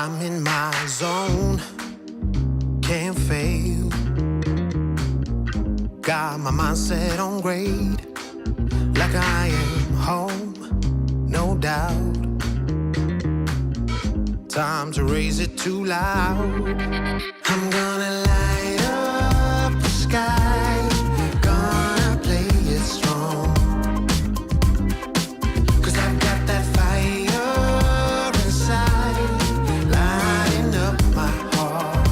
I'm in my zone, can't fail. Got my mindset on grade, like I am home, no doubt. Time to raise it too loud. I'm gonna light up the sky, gonna play it strong. 'Cause I've got that fire inside, lighting up my heart.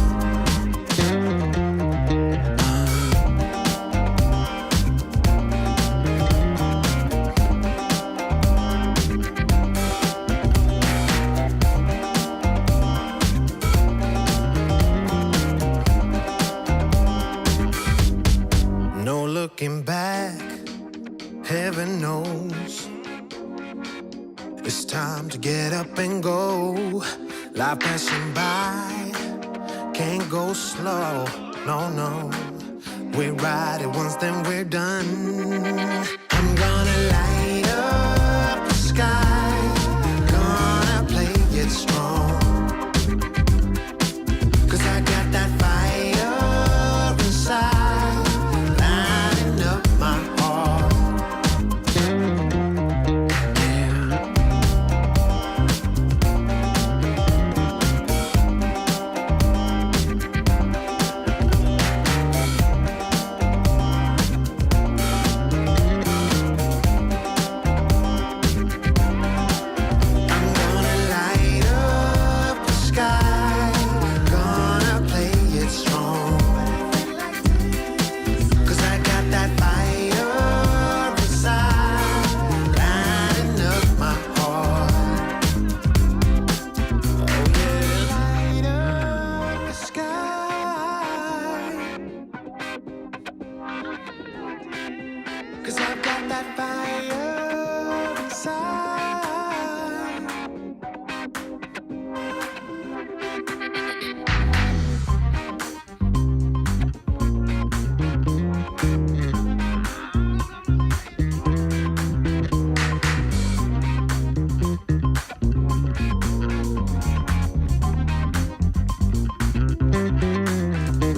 No looking back, heaven knows. It's time to get up and go. Life passing by, can't go slow, no. We ride it once, then we're done. I'm gonna light up the sky, gonna play it strong. 'Cause I got that fire inside, lighting up my heart. Cause I've got that fire inside.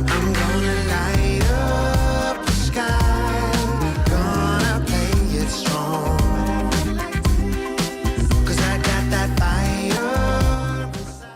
I'm gonna light up the sky, gonna play it strong. 'Cause I got that fire inside.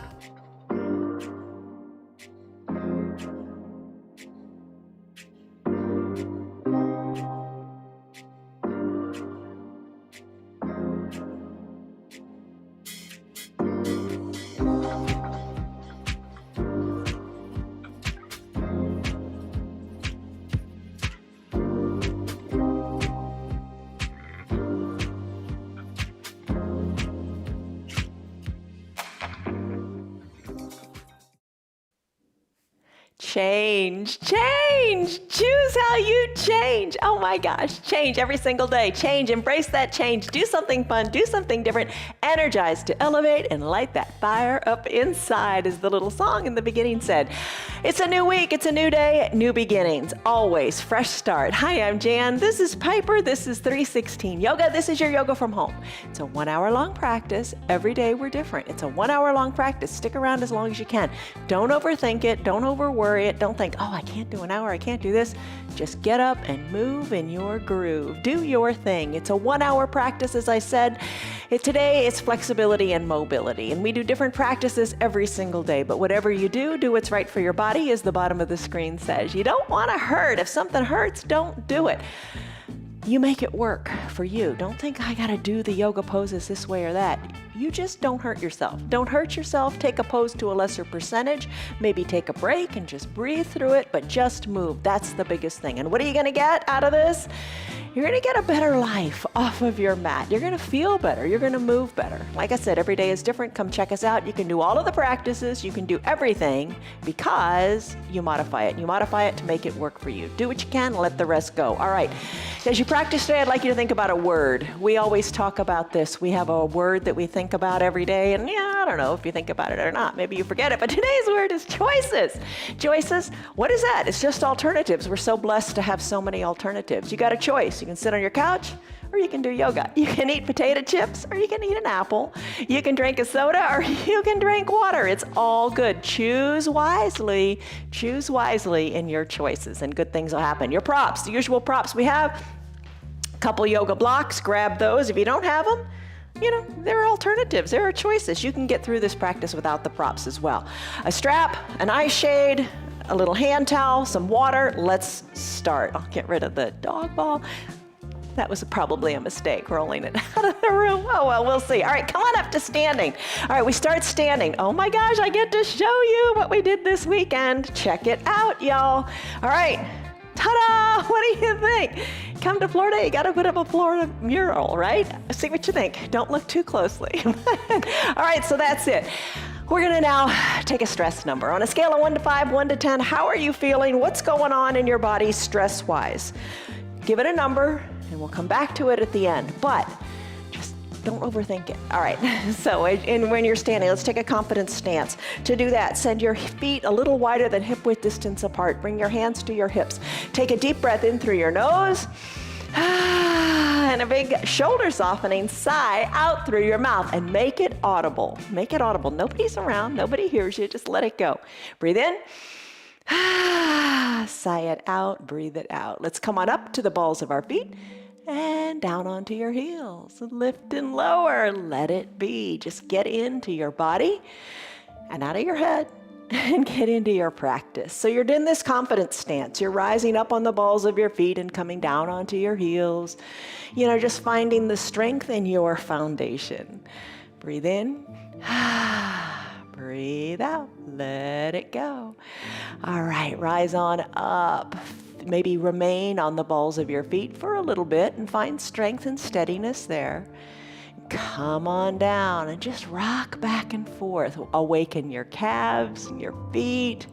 Change, change, choose how you change. Oh my gosh, change every single day. Change, embrace that change. Do something fun, do something different. Energize to elevate and light that fire up inside, as the little song in the beginning said. It's a new week, it's a new day, new beginnings. Always fresh start. Hi, I'm Jan. This is Piper. This is 316 Yoga. This is your yoga from home. It's a 1 hour long practice. Every day we're different. It's a 1 hour long practice. Stick around as long as you can. Don't overthink it. Don't overworry it. Don't think, oh, I can't do an hour. I can't do this. Just get up and move in your groove. Do your thing. It's a 1 hour practice, as I said. Today it's flexibility and mobility, and we do different practices every single day, but whatever you do, do what's right for your body, as the bottom of the screen says. You don't want to hurt. If something hurts, don't do it. You make it work for you. Don't think I gotta do the yoga poses this way or that. You just don't hurt yourself. Don't hurt yourself. Take a pose to a lesser percentage. Maybe take a break and just breathe through it, but just move. That's the biggest thing. And what are you gonna get out of this? You're gonna get a better life off of your mat. You're gonna feel better. You're gonna move better. Like I said, every day is different. Come check us out. You can do all of the practices. You can do everything because you modify it. You modify it to make it work for you. Do what you can, let the rest go. All right. As you practice today, I'd like you to think about a word. We always talk about this. We have a word that we think about every day, and yeah, I don't know if you think about it or not. Maybe you forget it, but today's word is choices. Choices, what is that? It's just alternatives. We're so blessed to have so many alternatives. You got a choice. You can sit on your couch, or you can do yoga. You can eat potato chips, or you can eat an apple. You can drink a soda, or you can drink water. It's all good. Choose wisely in your choices, and good things will happen. Your props, the usual props we have, a couple yoga blocks, grab those. If you don't have them, there are alternatives. There are choices. You can get through this practice without the props as well. A strap, an eye shade, a little hand towel, some water. Let's start. I'll get rid of the dog ball. That was probably a mistake, rolling it out of the room. Oh, well, we'll see. All right, come on up to standing. All right, we start standing. Oh my gosh, I get to show you what we did this weekend. Check it out, y'all. All right, ta-da! What do you think? Come to Florida, you gotta put up a Florida mural, right? See what you think. Don't look too closely. All right, so that's it. We're gonna now take a stress number. On a scale of 1 to 5, 1 to 10, how are you feeling? What's going on in your body stress-wise? Give it a number, and we'll come back to it at the end, but just don't overthink it. All right, so when you're standing, let's take a confident stance. To do that, send your feet a little wider than hip width distance apart. Bring your hands to your hips. Take a deep breath in through your nose, and a big shoulder softening sigh out through your mouth, and make it audible. Make it audible. Nobody's around, nobody hears you, just let it go. Breathe in. Sigh it out, breathe it out. Let's come on up to the balls of our feet and down onto your heels. Lift and lower, let it be. Just get into your body and out of your head and get into your practice. So you're in this confident stance. You're rising up on the balls of your feet and coming down onto your heels. Just finding the strength in your foundation. Breathe in. Breathe out, let it go. All right, rise on up. Maybe remain on the balls of your feet for a little bit and find strength and steadiness there. Come on down and just rock back and forth. Awaken your calves and your feet.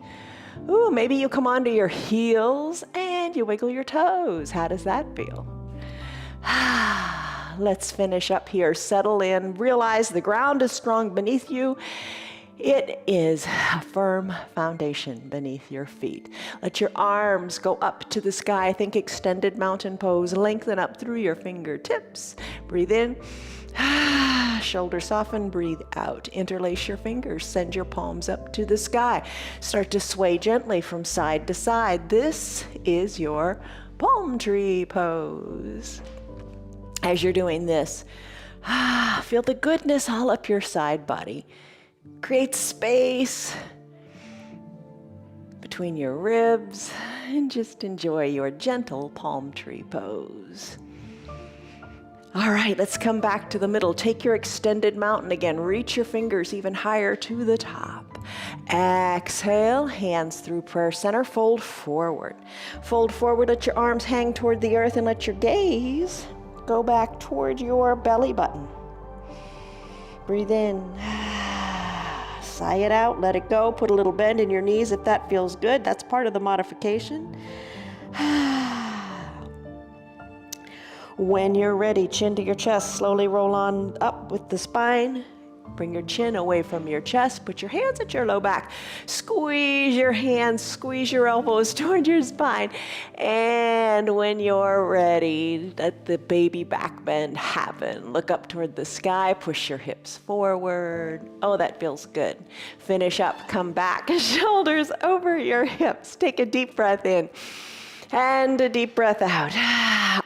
Ooh, maybe you come onto your heels and you wiggle your toes. How does that feel? Let's finish up here. Settle in. Realize the ground is strong beneath you. It is a firm foundation beneath your feet. Let your arms go up to the sky. Think extended mountain pose. Lengthen up through your fingertips. Breathe in. Shoulders soften. Breathe out. Interlace your fingers. Send your palms up to the sky. Start to sway gently from side to side. This is your palm tree pose. As you're doing this, feel the goodness all up your side body. Create space between your ribs and just enjoy your gentle palm tree pose. All right, let's come back to the middle. Take your extended mountain again. Reach your fingers even higher to the top. Exhale, hands through prayer center. Fold forward. Fold forward, let your arms hang toward the earth and let your gaze go back toward your belly button. Breathe in. Sigh it out, let it go. Put a little bend in your knees if that feels good. That's part of the modification. When you're ready, chin to your chest. Slowly roll on up with the spine. Bring your chin away from your chest. Put your hands at your low back. Squeeze your hands, squeeze your elbows toward your spine. And when you're ready, let the baby back bend happen. Look up toward the sky, push your hips forward. Oh, that feels good. Finish up, come back, shoulders over your hips. Take a deep breath in. And a deep breath out.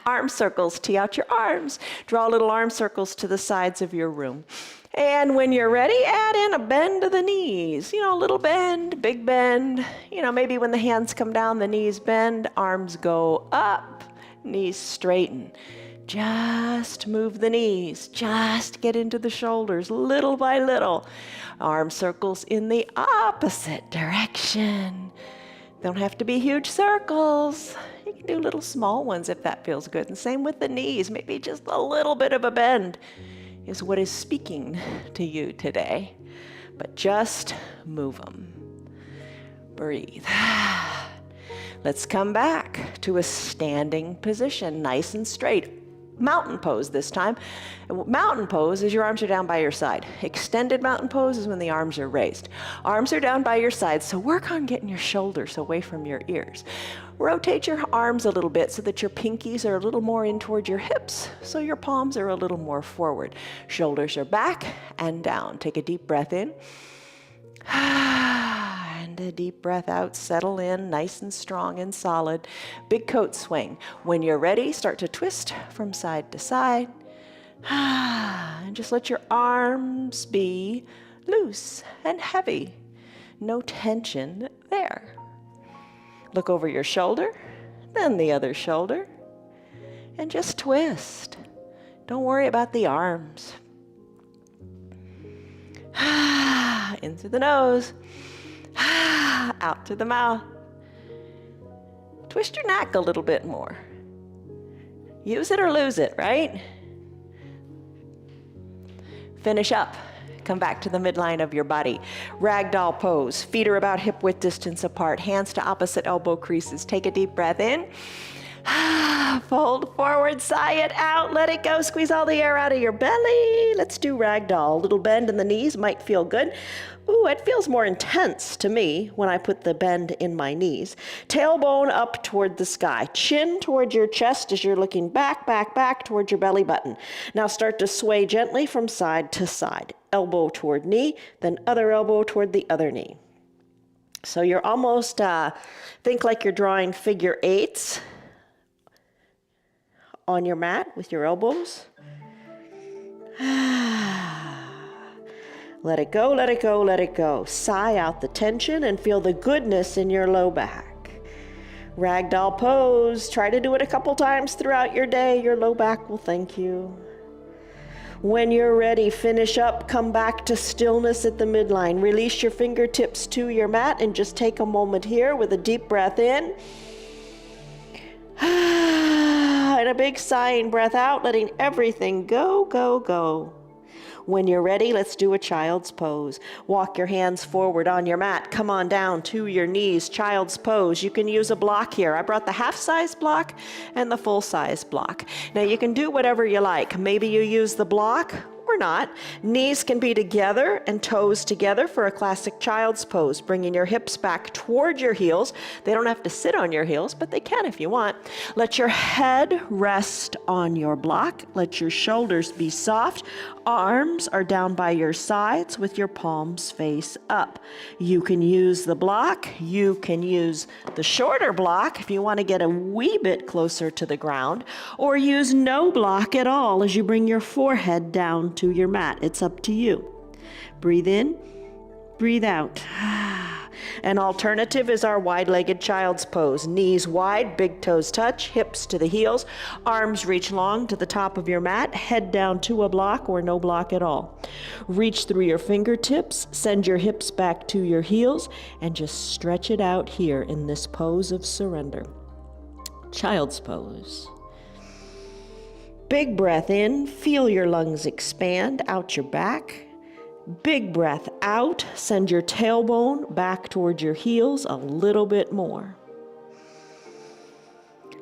Arm circles, tee out your arms. Draw little arm circles to the sides of your room. And when you're ready, add in a bend to the knees. A little bend, big bend. Maybe when the hands come down, the knees bend, arms go up, knees straighten. Just move the knees. Just get into the shoulders little by little. Arm circles in the opposite direction. Don't have to be huge circles. You can do little small ones if that feels good. And same with the knees. Maybe just a little bit of a bend is what is speaking to you today. But just move them. Breathe. Let's come back to a standing position, nice and straight. mountain pose this time. Mountain pose is your arms are down by your side. Extended mountain pose is when the arms are raised. Arms are down by your side, so work on getting your shoulders away from your ears. Rotate your arms a little bit so that your pinkies are a little more in toward your hips, so your palms are a little more forward. Shoulders are back and down. Take a deep breath in. And a deep breath out, settle in, nice and strong and solid. Big coat swing. When you're ready, start to twist from side to side. And just let your arms be loose and heavy. No tension there. Look over your shoulder, then the other shoulder, and just twist. Don't worry about the arms. In through the nose, out through the mouth. Twist your neck a little bit more. Use it or lose it, right? Finish up. Come back to the midline of your body. Ragdoll pose. Feet are about hip width distance apart. Hands to opposite elbow creases. Take a deep breath in. Fold forward, sigh it out, let it go. Squeeze all the air out of your belly. Let's do ragdoll. A little bend in the knees might feel good. Ooh, it feels more intense to me when I put the bend in my knees. Tailbone up toward the sky. Chin toward your chest as you're looking back, back, back toward your belly button. Now start to sway gently from side to side. Elbow toward knee, then other elbow toward the other knee. So you're almost, think like you're drawing figure eights on your mat with your elbows. Let it go, let it go, let it go. Sigh out the tension and feel the goodness in your low back. Ragdoll pose. Try to do it a couple times throughout your day. Your low back will thank you. When you're ready, finish up. Come back to stillness at the midline. Release your fingertips to your mat and just take a moment here with a deep breath in. And a big sighing breath out, letting everything go, go, go. When you're ready, let's do a child's pose. Walk your hands forward on your mat. Come on down to your knees. Child's pose. You can use a block here. I brought the half-size block and the full-size block. Now you can do whatever you like. Maybe you use the block or not. Knees can be together and toes together for a classic child's pose, bringing your hips back toward your heels. They don't have to sit on your heels, but they can if you want. Let your head rest on your block. Let your shoulders be soft. Arms are down by your sides with your palms face up. You can use the block. You can use the shorter block if you want to get a wee bit closer to the ground, or use no block at all as you bring your forehead down to your mat. It's up to you. Breathe in, breathe out. An alternative is our wide-legged child's pose. Knees wide, big toes touch, hips to the heels, arms reach long to the top of your mat, head down to a block or no block at all. Reach through your fingertips, send your hips back to your heels, and just stretch it out here in this pose of surrender. Child's pose. Big breath in, feel your lungs expand out your back. Big breath out, send your tailbone back towards your heels a little bit more.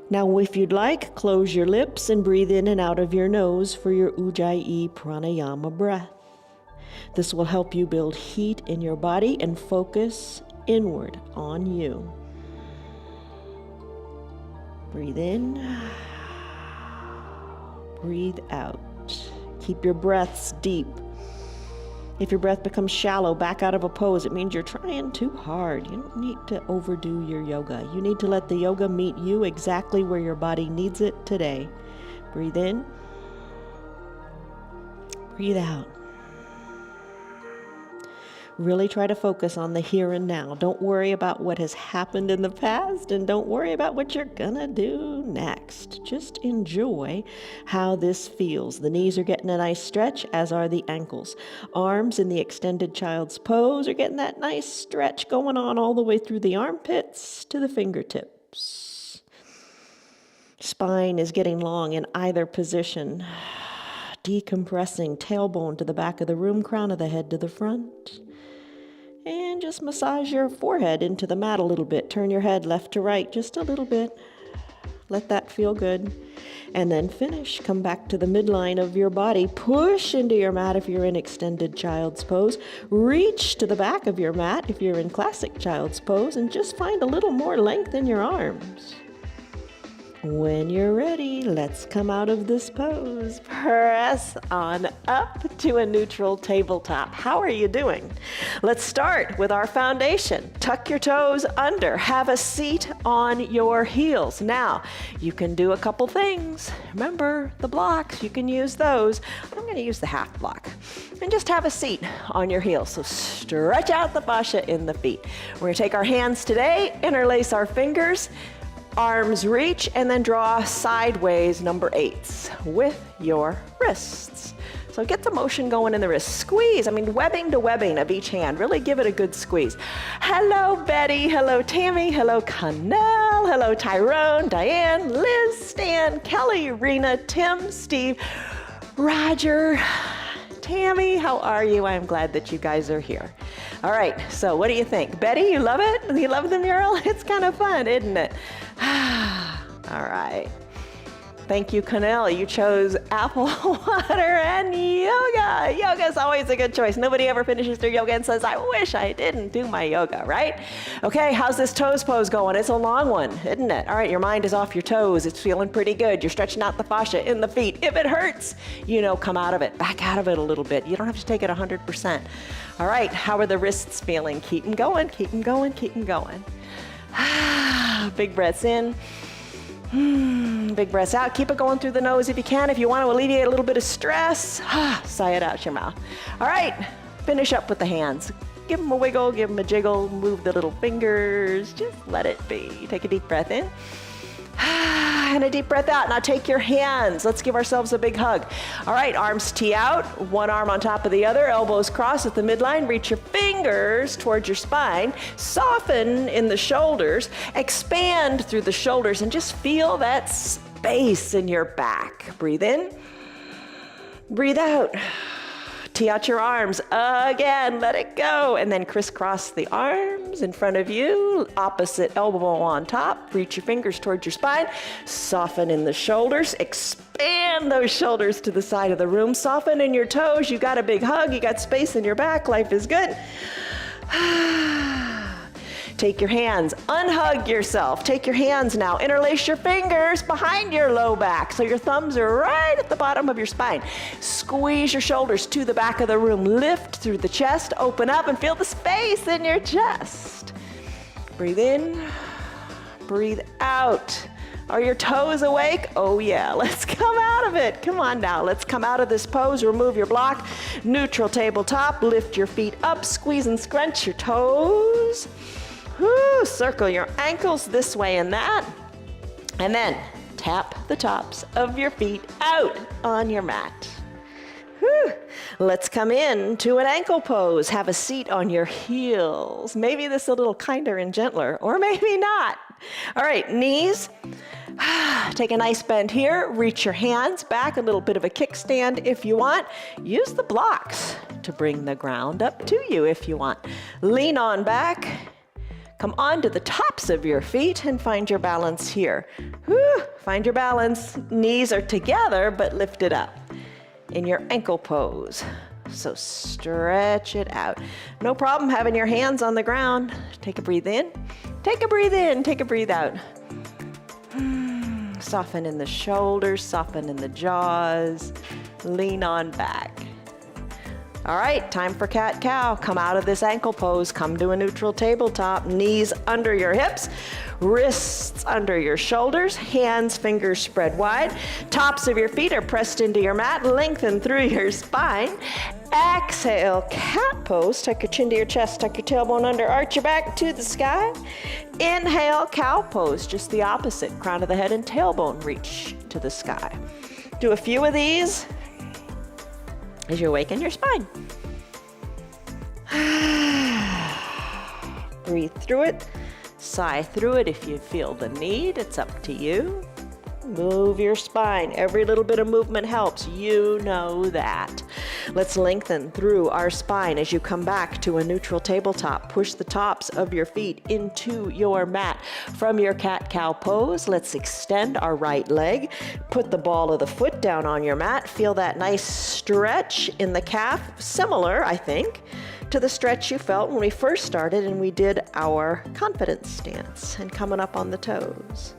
Now, if you'd like, close your lips and breathe in and out of your nose for your Ujjayi Pranayama breath. This will help you build heat in your body and focus inward on you. Breathe in, breathe out. Keep your breaths deep. If your breath becomes shallow, back out of a pose. It means you're trying too hard. You don't need to overdo your yoga. You need to let the yoga meet you exactly where your body needs it today. Breathe in. Breathe out. Really try to focus on the here and now. Don't worry about what has happened in the past, and don't worry about what you're gonna do next. Just enjoy how this feels. The knees are getting a nice stretch, as are the ankles. Arms in the extended child's pose are getting that nice stretch going on all the way through the armpits to the fingertips. Spine is getting long in either position. Decompressing, tailbone to the back of the room, crown of the head to the front. And just massage your forehead into the mat a little bit. Turn your head left to right just a little bit. Let that feel good. And then finish. Come back to the midline of your body. Push into your mat if you're in extended child's pose. Reach to the back of your mat if you're in classic child's pose, and just find a little more length in your arms. When you're ready, let's come out of this pose. Press on up to a neutral tabletop. How are you doing? Let's start with our foundation. Tuck your toes under. Have a seat on your heels. Now, you can do a couple things. Remember the blocks, you can use those. I'm going to use the half block. And just have a seat on your heels. So stretch out the fascia in the feet. We're going to take our hands today, interlace our fingers, arms reach, and then draw sideways number 8s with your wrists. So get the motion going in the wrists. Squeeze, webbing to webbing of each hand. Really give it a good squeeze. Hello, Betty. Hello, Tammy. Hello, Connell. Hello, Tyrone, Diane, Liz, Stan, Kelly, Rena, Tim, Steve, Roger, Tammy. How are you? I'm glad that you guys are here. All right, so what do you think? Betty, you love it? You love the mural? It's kind of fun, isn't it? All right. Thank you, Connell. You chose apple water and yoga. Yoga is always a good choice. Nobody ever finishes their yoga and says, I wish I didn't do my yoga, right? Okay, how's this toes pose going? It's a long one, isn't it? All right, your mind is off your toes. It's feeling pretty good. You're stretching out the fascia in the feet. If it hurts, come out of it. Back out of it a little bit. You don't have to take it 100%. All right, how are the wrists feeling? Keep them going, keep them going, keep them going. Big breaths in. Big breaths out. Keep it going through the nose if you can. If you want to alleviate a little bit of stress, sigh it out your mouth. All right, finish up with the hands. Give them a wiggle, give them a jiggle, move the little fingers. Just let it be. Take a deep breath in. And a deep breath out. Now take your hands. Let's give ourselves a big hug. All right, arms tee out. One arm on top of the other. Elbows cross at the midline. Reach your fingers towards your spine. Soften in the shoulders. Expand through the shoulders and just feel that space in your back. Breathe in. Breathe out. Tee out your arms again, let it go, and then crisscross the arms in front of you, opposite elbow on top. Reach your fingers towards your spine, soften in the shoulders, expand those shoulders to the side of the room, soften in your toes. You got a big hug, you got space in your back, life is good. Take your hands, unhug yourself. Take your hands now, interlace your fingers behind your low back so your thumbs are right at the bottom of your spine. Squeeze your shoulders to the back of the room. Lift through the chest, open up and feel the space in your chest. Breathe in, breathe out. Are your toes awake? Oh yeah, let's come out of it. Come on now, let's come out of this pose. Remove your block, neutral tabletop, lift your feet up, squeeze and scrunch your toes. Woo, circle your ankles this way and that. And then tap the tops of your feet out on your mat. Whew. Let's come in to an ankle pose. Have a seat on your heels. Maybe this is a little kinder and gentler, or maybe not. All right, knees. Take a nice bend here. Reach your hands back, a little bit of a kickstand if you want. Use the blocks to bring the ground up to you if you want. Lean on back. Come onto the tops of your feet and find your balance here. Whew, find your balance. Knees are together, but lifted up in your ankle pose. So stretch it out. No problem having your hands on the ground. Take a breathe in, take a breathe in, take a breathe out. Soften in the shoulders, soften in the jaws. Lean on back. All right, time for cat-cow. Come out of this ankle pose. Come to a neutral tabletop. Knees under your hips, wrists under your shoulders, hands, fingers spread wide. Tops of your feet are pressed into your mat. Lengthen through your spine. Exhale, cat pose. Tuck your chin to your chest, tuck your tailbone under, arch your back to the sky. Inhale, cow pose, just the opposite. Crown of the head and tailbone reach to the sky. Do a few of these as you awaken your spine. Breathe through it, sigh through it if you feel the need, it's up to you. Move your spine. Every little bit of movement helps. You know that. Let's lengthen through our spine as you come back to a neutral tabletop. Push the tops of your feet into your mat. From your cat-cow pose, let's extend our right leg. Put the ball of the foot down on your mat. Feel that nice stretch in the calf. Similar, I think, to the stretch you felt when we first started and we did our confidence stance and coming up on the toes.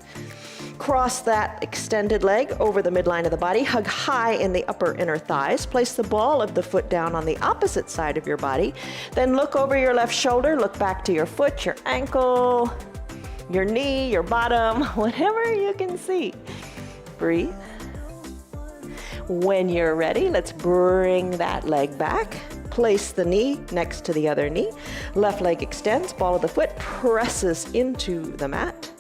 Cross that extended leg over the midline of the body. Hug high in the upper inner thighs. Place the ball of the foot down on the opposite side of your body. Then look over your left shoulder. Look back to your foot, your ankle, your knee, your bottom, whatever you can see. Breathe. When you're ready, let's bring that leg back. Place the knee next to the other knee. Left leg extends, ball of the foot presses into the mat.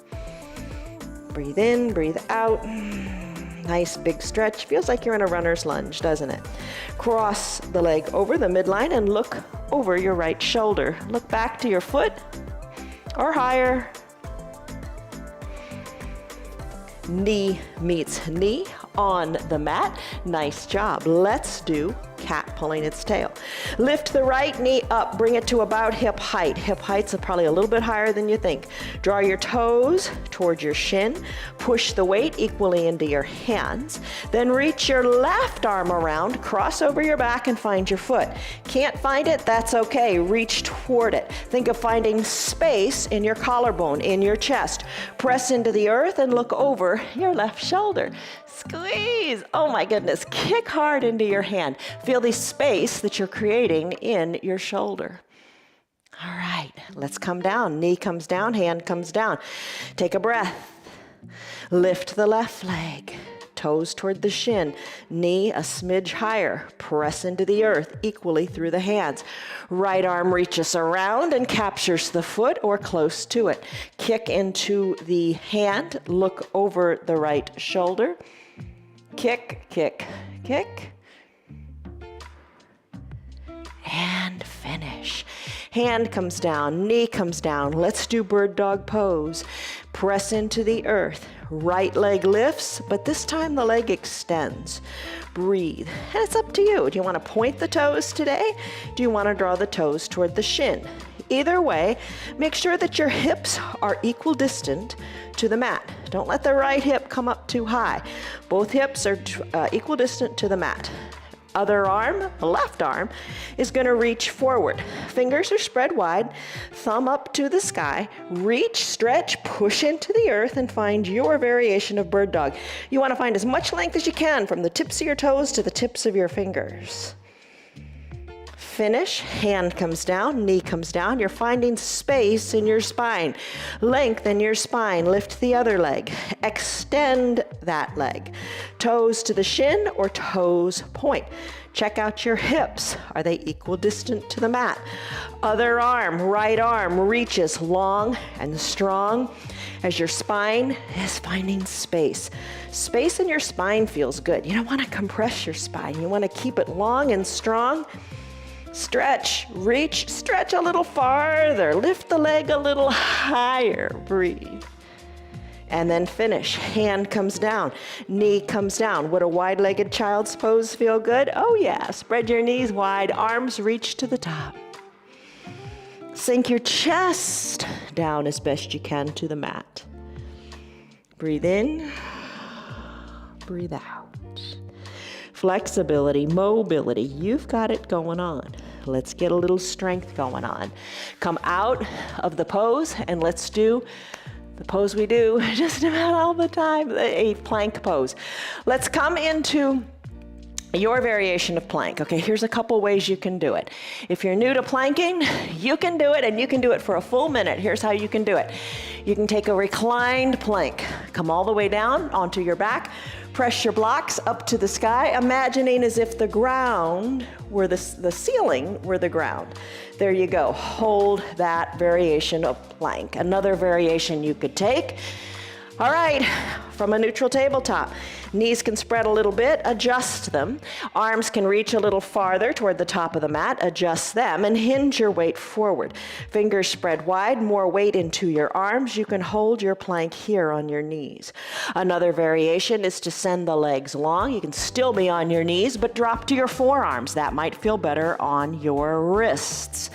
Breathe in, breathe out. Nice big stretch. Feels like you're in a runner's lunge, doesn't it? Cross the leg over the midline and look over your right shoulder. Look back to your foot or higher. Knee meets knee on the mat. Nice job. Let's do cat pulling its tail. Lift the right knee up, bring it to about hip height. Hip height's probably a little bit higher than you think. Draw your toes towards your shin. Push the weight equally into your hands. Then reach your left arm around, cross over your back and find your foot. Can't find it? That's okay. Reach toward it. Think of finding space in your collarbone, in your chest. Press into the earth and look over your left shoulder. Squeeze. Oh my goodness. Kick hard into your hand. Feel the space that you're creating in your shoulder. All right, let's come down. Knee comes down, hand comes down. Take a breath. Lift the left leg. Toes toward the shin. Knee a smidge higher. Press into the earth equally through the hands. Right arm reaches around and captures the foot or close to it. Kick into the hand. Look over the right shoulder. Kick, kick, kick. And finish. Hand comes down, knee comes down. Let's do bird dog pose. Press into the earth. Right leg lifts, but this time the leg extends. Breathe. And it's up to you. Do you want to point the toes today? Do you want to draw the toes toward the shin? Either way, make sure that your hips are equal distant to the mat. Don't let the right hip come up too high. Both hips are equal distant to the mat. Other arm, left arm, is going to reach forward. Fingers are spread wide, thumb up to the sky. Reach, stretch, push into the earth and find your variation of bird dog. You want to find as much length as you can from the tips of your toes to the tips of your fingers. Finish, hand comes down, knee comes down. You're finding space in your spine. Lengthen your spine, lift the other leg. Extend that leg. Toes to the shin or toes point. Check out your hips. Are they equal distant to the mat? Other arm, right arm reaches long and strong as your spine is finding space. Space in your spine feels good. You don't want to compress your spine. You want to keep it long and strong. Stretch, reach, stretch a little farther. Lift the leg a little higher. Breathe. And then finish. Hand comes down, knee comes down. Would a wide-legged child's pose feel good? Oh yeah. Spread your knees wide, arms reach to the top. Sink your chest down as best you can to the mat. Breathe in, breathe out. Flexibility, mobility, you've got it going on. Let's get a little strength going on. Come out of the pose and let's do the pose we do just about all the time, a plank pose. Let's come into your variation of plank. Okay, here's a couple ways you can do it. If you're new to planking, you can do it and you can do it for a full minute. Here's how you can do it. You can take a reclined plank, come all the way down onto your back, press your blocks up to the sky, imagining as if the ground were the ceiling were the ground. There you go. Hold that variation of plank. Another variation you could take. All right, from a neutral tabletop. Knees can spread a little bit, adjust them. Arms can reach a little farther toward the top of the mat, adjust them, and hinge your weight forward. Fingers spread wide, more weight into your arms. You can hold your plank here on your knees. Another variation is to send the legs long. You can still be on your knees, but drop to your forearms. That might feel better on your wrists.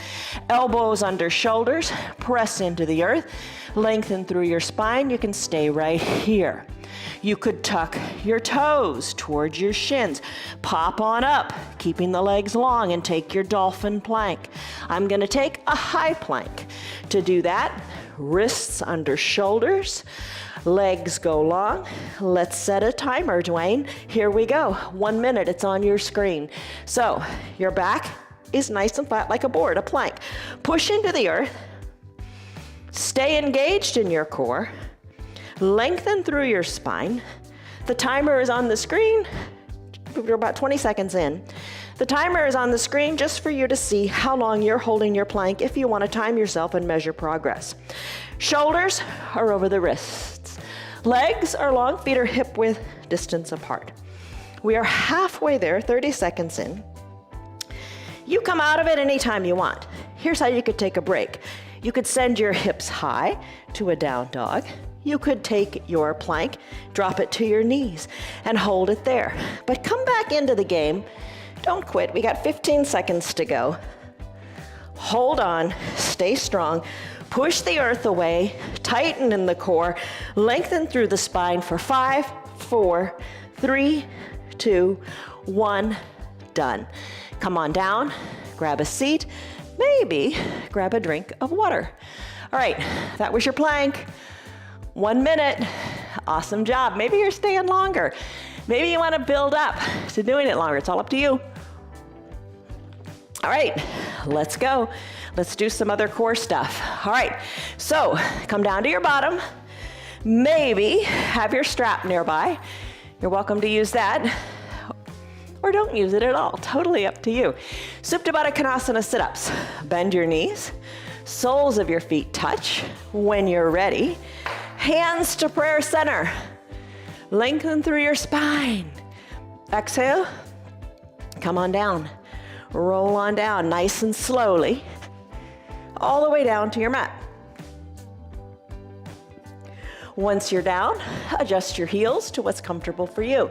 Elbows under shoulders, press into the earth, lengthen through your spine. You can stay right here. You could tuck your toes towards your shins. Pop on up, keeping the legs long, and take your dolphin plank. I'm going to take a high plank. To do that, wrists under shoulders, legs go long. Let's set a timer, Dwayne. Here we go. 1 minute, it's on your screen. So your back is nice and flat like a board, a plank. Push into the earth. Stay engaged in your core. Lengthen through your spine. The timer is on the screen. We're about 20 seconds in. The timer is on the screen just for you to see how long you're holding your plank if you want to time yourself and measure progress. Shoulders are over the wrists. Legs are long, feet are hip width distance apart. We are halfway there, 30 seconds in. You come out of it anytime you want. Here's how you could take a break. You could send your hips high to a down dog. You could take your plank, drop it to your knees, and hold it there. But come back into the game. Don't quit. We got 15 seconds to go. Hold on. Stay strong. Push the earth away. Tighten in the core. Lengthen through the spine for 5, 4, 3, 2, 1. Done. Come on down. Grab a seat. Maybe grab a drink of water. All right. That was your plank. 1 minute. Awesome job. Maybe you're staying longer. Maybe you want to build up to doing it longer. It's all up to you. All right, let's go. Let's do some other core stuff. All right, so come down to your bottom. Maybe have your strap nearby. You're welcome to use that. Or don't use it at all. Totally up to you. Supta Baddha Konasana sit-ups. Bend your knees. Soles of your feet touch. When you're ready, hands to prayer center. Lengthen through your spine. Exhale. Come on down. Roll on down nice and slowly. All the way down to your mat. Once you're down, adjust your heels to what's comfortable for you.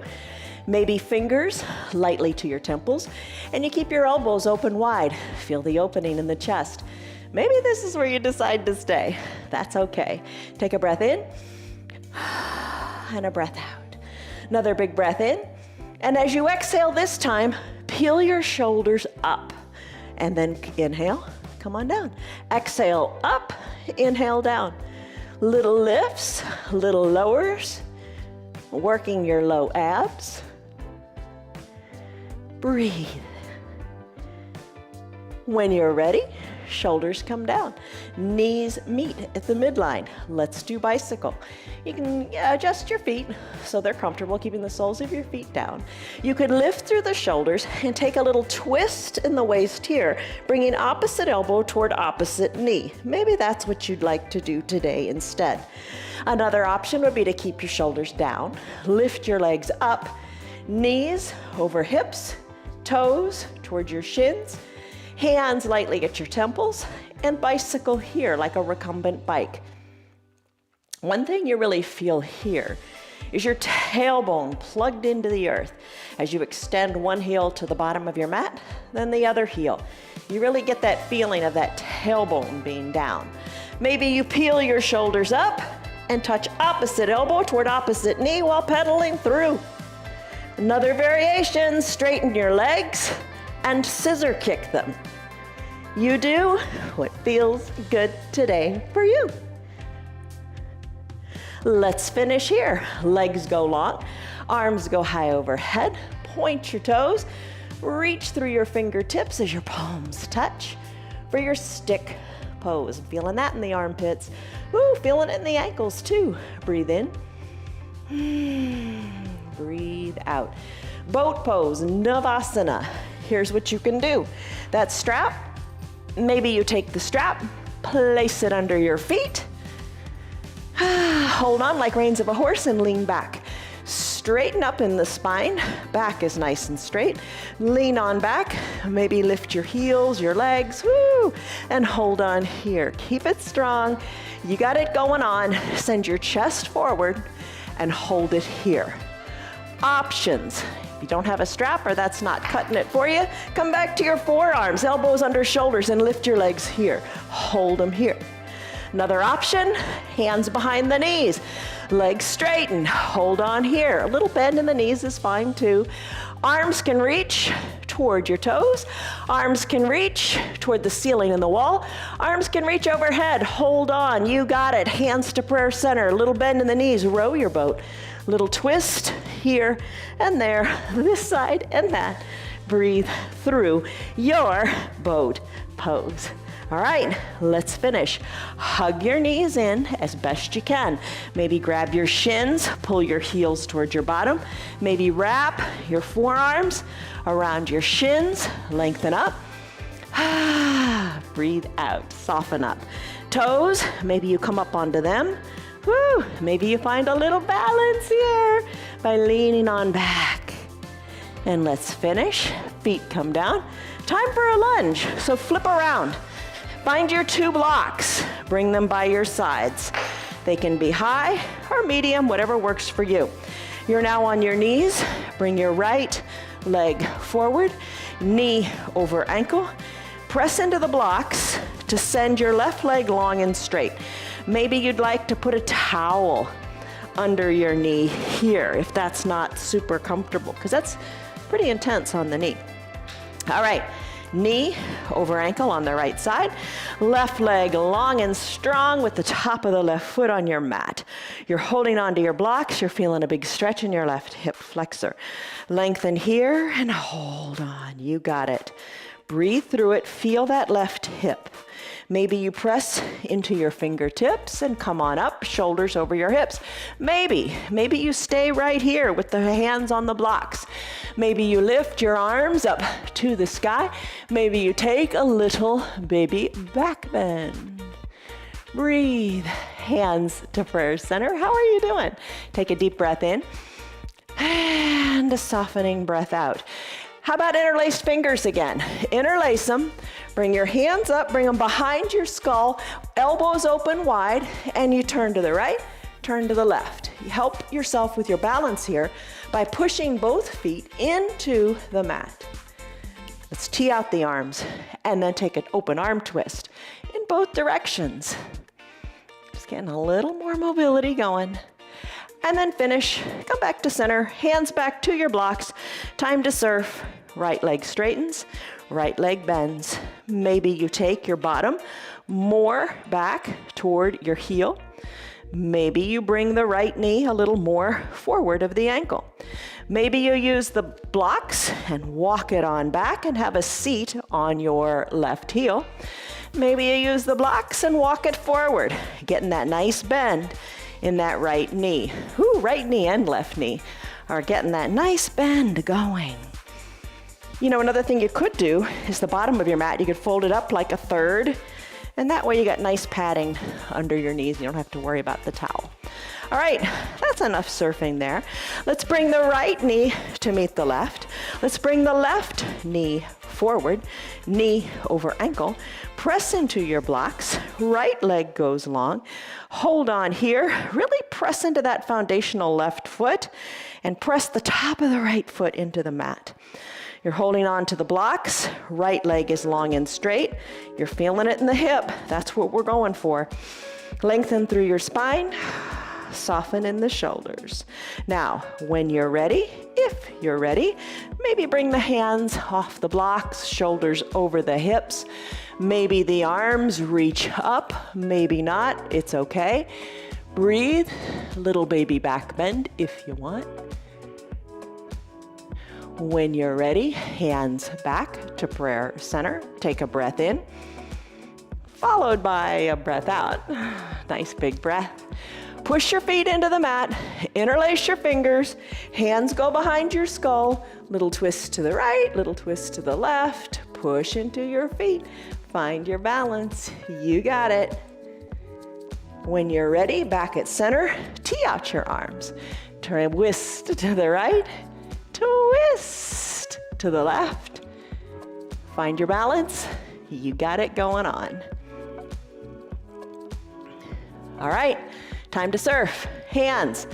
Maybe fingers lightly to your temples, and you keep your elbows open wide. Feel the opening in the chest. Maybe this is where you decide to stay. That's okay. Take a breath in and a breath out. Another big breath in. And as you exhale this time, peel your shoulders up. And then inhale, come on down. Exhale up, inhale down. Little lifts, little lowers. Working your low abs. Breathe. When you're ready, shoulders come down. Knees meet at the midline. Let's do bicycle. You can adjust your feet so they're comfortable, keeping the soles of your feet down. You could lift through the shoulders and take a little twist in the waist here, bringing opposite elbow toward opposite knee. Maybe that's what you'd like to do today instead. Another option would be to keep your shoulders down, lift your legs up, knees over hips, toes toward your shins, hands lightly at your temples, and bicycle here like a recumbent bike. One thing you really feel here is your tailbone plugged into the earth. As you extend one heel to the bottom of your mat, then the other heel. You really get that feeling of that tailbone being down. Maybe you peel your shoulders up and touch opposite elbow toward opposite knee while pedaling through. Another variation, straighten your legs and scissor kick them. You do what feels good today for you. Let's finish here. Legs go long, arms go high overhead, point your toes, reach through your fingertips as your palms touch for your stick pose. Feeling that in the armpits. Woo, feeling it in the ankles too. Breathe in. Breathe out. Boat pose, Navasana. Here's what you can do. That strap, maybe you take the strap, place it under your feet. hold on like reins of a horse and lean back. Straighten up in the spine, back is nice and straight. Lean on back, maybe lift your heels, your legs, woo, and hold on here. Keep it strong. You got it going on. Send your chest forward and hold it here. Options. If you don't have a strap or that's not cutting it for you, come back to your forearms, elbows under shoulders, and lift your legs here. Hold them here. Another option, hands behind the knees, legs straighten, hold on here. A little bend in the knees is fine too. Arms can reach toward your toes. Arms can reach toward the ceiling and the wall. Arms can reach overhead. Hold on, you got it. Hands to prayer center, a little bend in the knees, row your boat. Little twist here and there, this side and that. Breathe through your boat pose. All right, let's finish. Hug your knees in as best you can. Maybe grab your shins, pull your heels towards your bottom. Maybe wrap your forearms around your shins, lengthen up. Breathe out, soften up. Toes, maybe you come up onto them. Woo, maybe you find a little balance here by leaning on back. And let's finish. Feet come down. Time for a lunge, so flip around. Find your two blocks, bring them by your sides. They can be high or medium, whatever works for you. You're now on your knees. Bring your right leg forward, knee over ankle. Press into the blocks to send your left leg long and straight. Maybe you'd like to put a towel under your knee here if that's not super comfortable, because that's pretty intense on the knee. All right. Knee over ankle on the right side. Left leg long and strong with the top of the left foot on your mat. You're holding onto your blocks. You're feeling a big stretch in your left hip flexor. Lengthen here and hold on. You got it. Breathe through it. Feel that left hip. Maybe you press into your fingertips and come on up, shoulders over your hips. Maybe you stay right here with the hands on the blocks. Maybe you lift your arms up to the sky. Maybe you take a little baby back bend. Breathe, hands to prayer center. How are you doing? Take a deep breath in and a softening breath out. How about interlaced fingers again? Interlace them. Bring your hands up, bring them behind your skull, elbows open wide, and you turn to the right, turn to the left. You help yourself with your balance here by pushing both feet into the mat. Let's tee out the arms and then take an open arm twist in both directions. Just getting a little more mobility going. And then finish, come back to center, hands back to your blocks. Time to surf. Right leg straightens, right leg bends. Maybe you take your bottom more back toward your heel. Maybe you bring the right knee a little more forward of the ankle. Maybe you use the blocks and walk it on back and have a seat on your left heel. Maybe you use the blocks and walk it forward, getting that nice bend in that right knee. Ooh, right knee and left knee are getting that nice bend going. You know, another thing you could do is the bottom of your mat, you could fold it up like a third, and that way you got nice padding under your knees. You don't have to worry about the towel. All right, that's enough surfing there. Let's bring the right knee to meet the left. Let's bring the left knee forward, knee over ankle. Press into your blocks. Right leg goes long. Hold on here. Really press into that foundational left foot and press the top of the right foot into the mat. You're holding on to the blocks. Right leg is long and straight. You're feeling it in the hip. That's what we're going for. Lengthen through your spine. Soften in the shoulders. Now, when you're ready, if you're ready, maybe bring the hands off the blocks, shoulders over the hips. Maybe the arms reach up, maybe not. It's okay. Breathe. Little baby back bend if you want. When you're ready, hands back to prayer center. Take a breath in, followed by a breath out. Nice big breath. Push your feet into the mat, interlace your fingers, hands go behind your skull, little twist to the right, little twist to the left, push into your feet, find your balance. You got it. When you're ready, back at center, tee out your arms. Twist to the right, twist to the left. Find your balance. You got it going on. All right, time to surf. Hands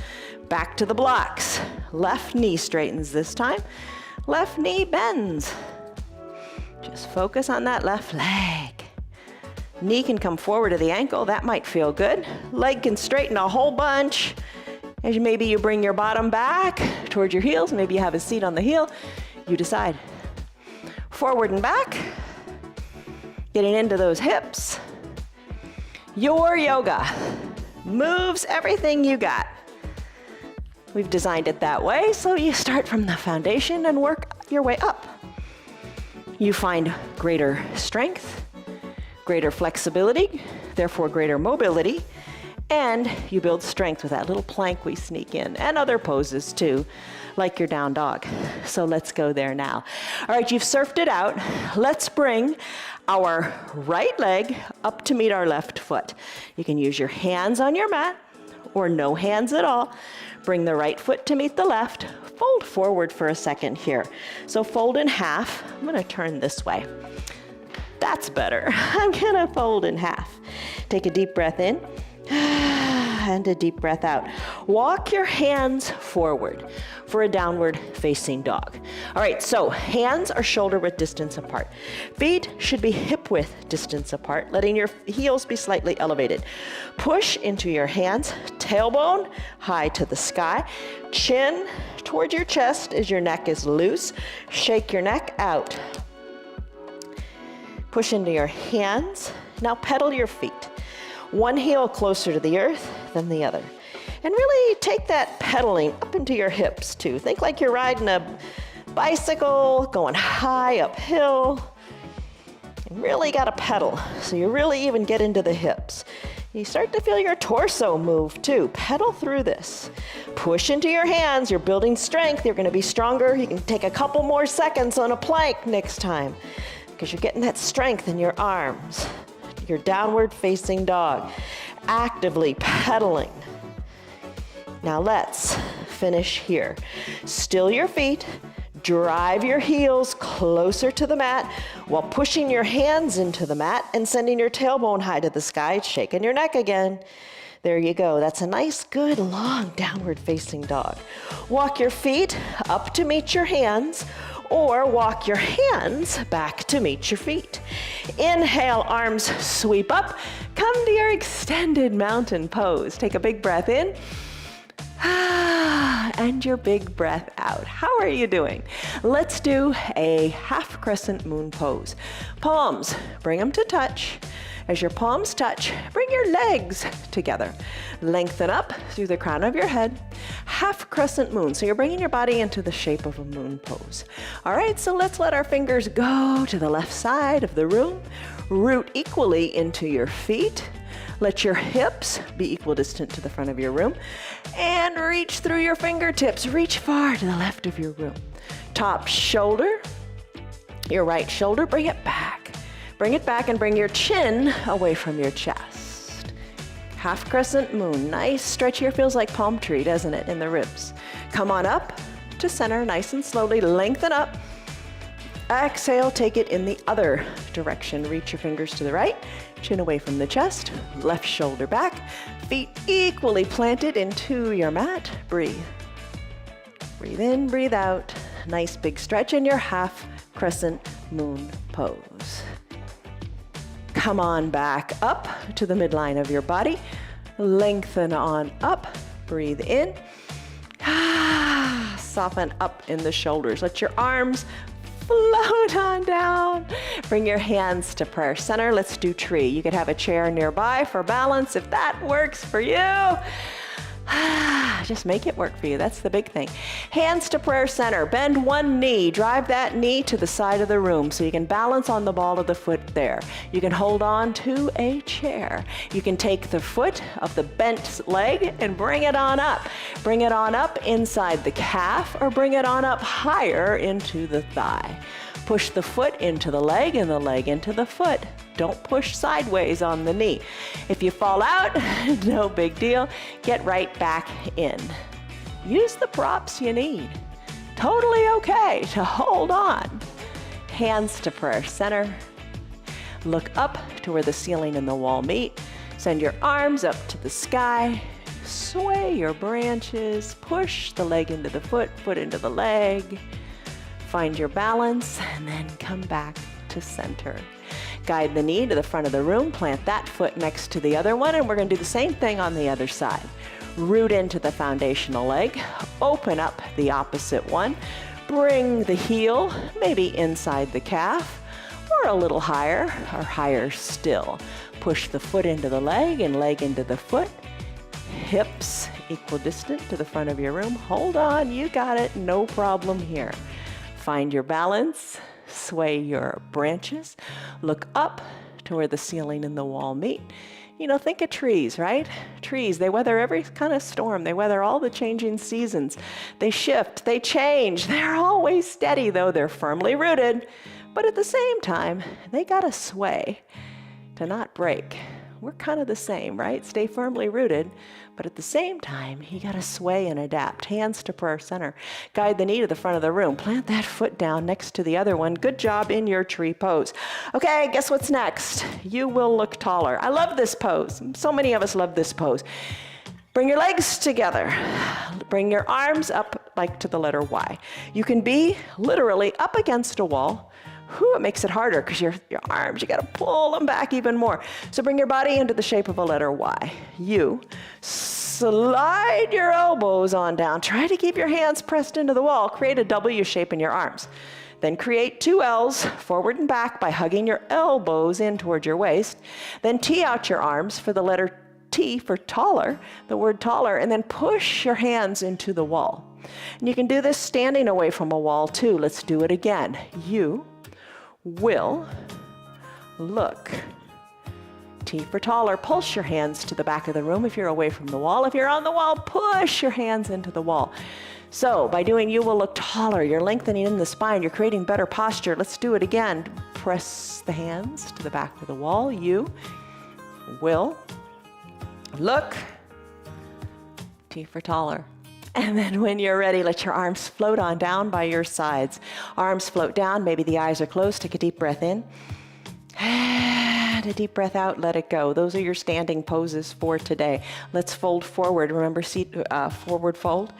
back to the blocks. Left knee straightens this time. Left knee bends. Just focus on that left leg. Knee can come forward to the ankle. That might feel good. Leg can straighten a whole bunch. As maybe you bring your bottom back towards your heels. Maybe you have a seat on the heel. You decide. Forward and back. Getting into those hips. Your yoga moves everything you got. We've designed it that way, so you start from the foundation and work your way up. You find greater strength, greater flexibility, therefore greater mobility, and you build strength with that little plank we sneak in, and other poses too, like your down dog. So let's go there now. All right, you've surfed it out. Let's bring our right leg up to meet our left foot. You can use your hands on your mat or no hands at all. Bring the right foot to meet the left. Fold forward for a second here. So fold in half. I'm gonna turn this way. That's better. I'm gonna fold in half. Take a deep breath in and a deep breath out. Walk your hands forward for a downward facing dog. All right, so hands are shoulder width distance apart. Feet should be hip width distance apart, letting your heels be slightly elevated. Push into your hands, tailbone high to the sky, chin towards your chest as your neck is loose. Shake your neck out. Push into your hands. Now pedal your feet. One heel closer to the earth than the other. And really take that pedaling up into your hips too. Think like you're riding a bicycle, going high uphill. And really gotta pedal, so you really even get into the hips. You start to feel your torso move too. Pedal through this. Push into your hands, you're building strength, you're gonna be stronger. You can take a couple more seconds on a plank next time, because you're getting that strength in your arms. Your downward facing dog, actively pedaling. Now let's finish here. Still your feet, drive your heels closer to the mat while pushing your hands into the mat and sending your tailbone high to the sky, shaking your neck again. There you go. That's a nice, good, long downward facing dog. Walk your feet up to meet your hands, or walk your hands back to meet your feet. Inhale, arms sweep up. Come to your extended mountain pose. Take a big breath in. And your big breath out. How are you doing? Let's do a half crescent moon pose. Palms, bring them to touch. As your palms touch, bring your legs together. Lengthen up through the crown of your head. Half crescent moon. So you're bringing your body into the shape of a moon pose. All right, so let's let our fingers go to the left side of the room. Root equally into your feet. Let your hips be equal distant to the front of your room. And reach through your fingertips. Reach far to the left of your room. Top shoulder, your right shoulder, bring it back. Bring it back and bring your chin away from your chest. Half crescent moon. Nice stretch here. Feels like palm tree, doesn't it, in the ribs. Come on up to center, nice and slowly. Lengthen up. Exhale, take it in the other direction. Reach your fingers to the right, chin away from the chest, left shoulder back, feet equally planted into your mat. Breathe. Breathe in, breathe out. Nice big stretch in your half crescent moon pose. Come on back up to the midline of your body. Lengthen on up. Breathe in. Soften up in the shoulders. Let your arms float on down. Bring your hands to prayer center. Let's do tree. You could have a chair nearby for balance if that works for you. Just make it work for you. That's the big thing. Hands to prayer center. Bend one knee. Drive that knee to the side of the room so you can balance on the ball of the foot there. You can hold on to a chair. You can take the foot of the bent leg and bring it on up. Bring it on up inside the calf or bring it on up higher into the thigh. Push the foot into the leg and the leg into the foot. Don't push sideways on the knee. If you fall out, no big deal. Get right back in. Use the props you need. Totally okay to hold on. Hands to prayer center. Look up to where the ceiling and the wall meet. Send your arms up to the sky. Sway your branches. Push the leg into the foot, foot into the leg. Find your balance and then come back to center. Guide the knee to the front of the room. Plant that foot next to the other one, and we're going to do the same thing on the other side. Root into the foundational leg. Open up the opposite one. Bring the heel maybe inside the calf, or a little higher, or higher still. Push the foot into the leg and leg into the foot. Hips equidistant to the front of your room. Hold on, you got it, no problem here. Find your balance, sway your branches. Look up to where the ceiling and the wall meet. You know, think of trees, right? Trees, they weather every kind of storm. They weather all the changing seasons. They shift, they change. They're always steady, though they're firmly rooted. But at the same time, they gotta sway to not break. We're kind of the same, right? Stay firmly rooted, but at the same time, you gotta sway and adapt. Hands to prayer center. Guide the knee to the front of the room. Plant that foot down next to the other one. Good job in your tree pose. Okay, guess what's next? You will look taller. I love this pose. So many of us love this pose. Bring your legs together. Bring your arms up like to the letter Y. You can be literally up against a wall. Whew, it makes it harder because your arms, you got to pull them back even more. So bring your body into the shape of a letter Y. You slide your elbows on down. Try to keep your hands pressed into the wall. Create a W shape in your arms. Then create two L's forward and back by hugging your elbows in towards your waist. Then tee out your arms for the letter T for taller, the word taller, and then push your hands into the wall. And you can do this standing away from a wall too. Let's do it again. You will look. T for taller. Pulse your hands to the back of the room if you're away from the wall. If you're on the wall, push your hands into the wall. So by doing you will look taller, you're lengthening in the spine, you're creating better posture. Let's do it again. Press the hands to the back of the wall. You will look. T for taller. And then when you're ready, let your arms float on down by your sides. Arms float down, maybe the eyes are closed. Take a deep breath in. And a deep breath out, let it go. Those are your standing poses for today. Let's fold forward. Remember, forward fold?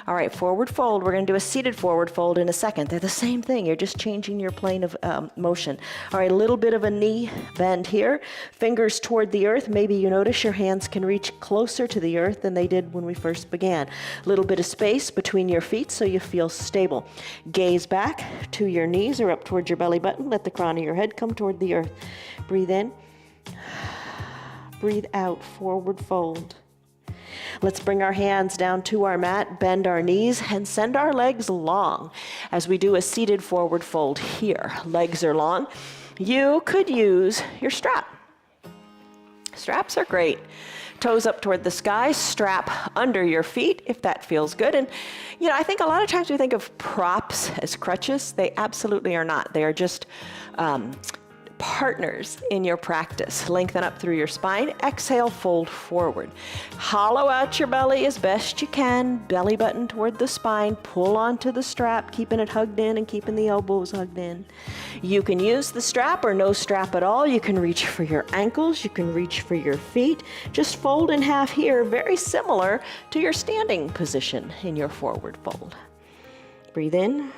All right, forward fold. We're going to do a seated forward fold in a second. They're the same thing. You're just changing your plane of motion. All right, a little bit of a knee bend here. Fingers toward the earth. Maybe you notice your hands can reach closer to the earth than they did when we first began. A little bit of space between your feet so you feel stable. Gaze back to your knees or up towards your belly button. Let the crown of your head come toward the earth. Breathe in. Breathe out, forward fold. Let's bring our hands down to our mat, bend our knees, and send our legs long as we do a seated forward fold here. Legs are long. You could use your strap. Straps are great. Toes up toward the sky, strap under your feet if that feels good. And, you know, I think a lot of times we think of props as crutches. They absolutely are not. They are just partners in your practice. Lengthen up through your spine. Exhale, fold forward. Hollow out your belly as best you can. Belly button toward the spine. Pull onto the strap, keeping it hugged in and keeping the elbows hugged in. You can use the strap or no strap at all. You can reach for your ankles. You can reach for your feet. Just fold in half here, very similar to your standing position in your forward fold. Breathe in,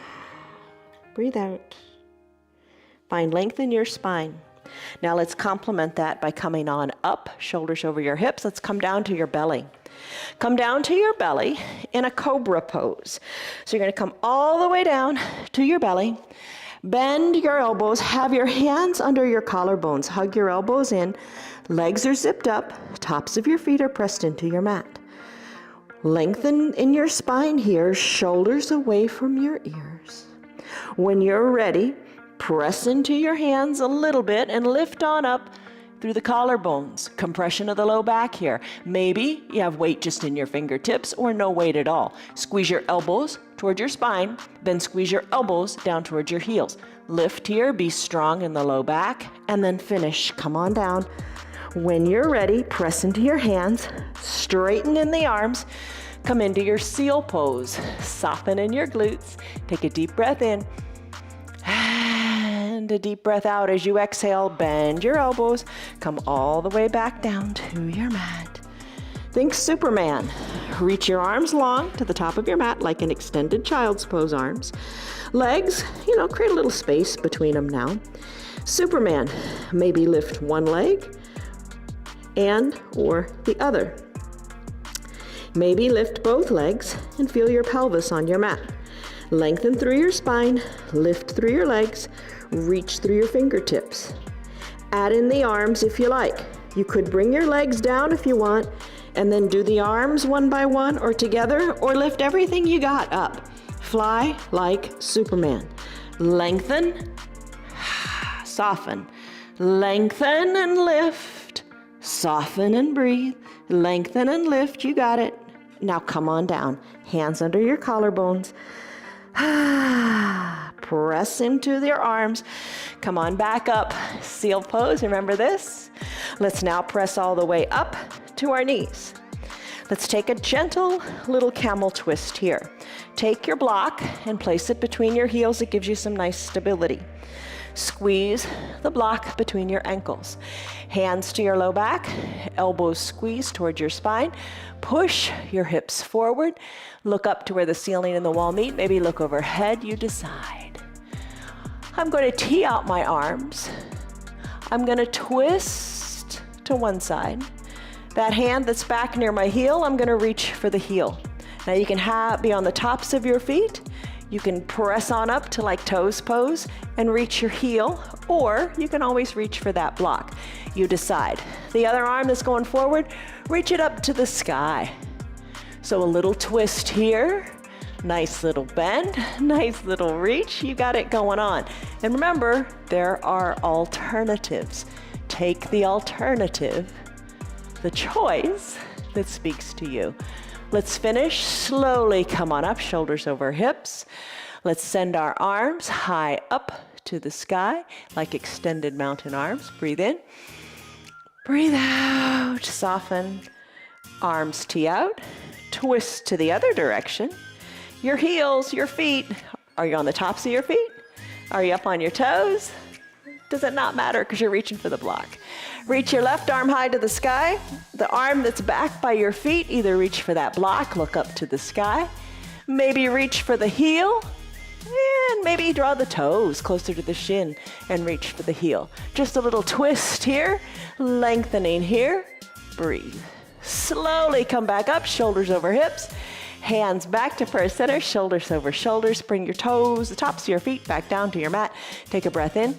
breathe out. Find length in your spine. Now let's complement that by coming on up, shoulders over your hips. Let's come down to your belly. Come down to your belly in a cobra pose. So you're going to come all the way down to your belly. Bend your elbows. Have your hands under your collarbones. Hug your elbows in. Legs are zipped up. Tops of your feet are pressed into your mat. Lengthen in your spine here. Shoulders away from your ears. When you're ready, press into your hands a little bit and lift on up through the collarbones. Compression of the low back here. Maybe you have weight just in your fingertips or no weight at all. Squeeze your elbows towards your spine, then squeeze your elbows down towards your heels. Lift here, be strong in the low back, and then finish. Come on down. When you're ready, press into your hands, straighten in the arms, come into your seal pose. Soften in your glutes. Take a deep breath in. And a deep breath out as you exhale. Bend your elbows. Come all the way back down to your mat. Think Superman. Reach your arms long to the top of your mat like an extended child's pose arms. Legs, create a little space between them now. Superman, maybe lift one leg and or the other. Maybe lift both legs and feel your pelvis on your mat. Lengthen through your spine, lift through your legs, reach through your fingertips. Add in the arms if you like. You could bring your legs down if you want, and then do the arms one by one or together, or lift everything you got up. Fly like Superman. Lengthen, soften. Lengthen and lift. Soften and breathe. Lengthen and lift. You got it. Now come on down. Hands under your collarbones. Press into your arms. Come on back up. Seal pose. Remember this? Let's now press all the way up to our knees. Let's take a gentle little camel twist here. Take your block and place it between your heels. It gives you some nice stability. Squeeze the block between your ankles. Hands to your low back, elbows squeeze towards your spine. Push your hips forward. Look up to where the ceiling and the wall meet. Maybe look overhead, you decide. I'm going to tee out my arms. I'm going to twist to one side. That hand that's back near my heel, I'm going to reach for the heel. Now you can be on the tops of your feet. You can press on up to like toes pose and reach your heel, or you can always reach for that block. You decide. The other arm that's going forward, reach it up to the sky. So a little twist here, nice little bend, nice little reach. You got it going on. And remember, there are alternatives. Take the alternative, the choice that speaks to you. Let's finish. Slowly come on up, shoulders over hips. Let's send our arms high up to the sky like extended mountain arms. Breathe in. Breathe out. Soften. Arms tee out. Twist to the other direction. Your heels, your feet. Are you on the tops of your feet? Are you up on your toes? Does it not matter because you're reaching for the block? Reach your left arm high to the sky. The arm that's back by your feet, either reach for that block, look up to the sky. Maybe reach for the heel. And maybe draw the toes closer to the shin and reach for the heel. Just a little twist here, lengthening here. Breathe. Slowly come back up, shoulders over hips. Hands back to prayer center, shoulders over shoulders. Bring your toes, the tops of your feet back down to your mat. Take a breath in.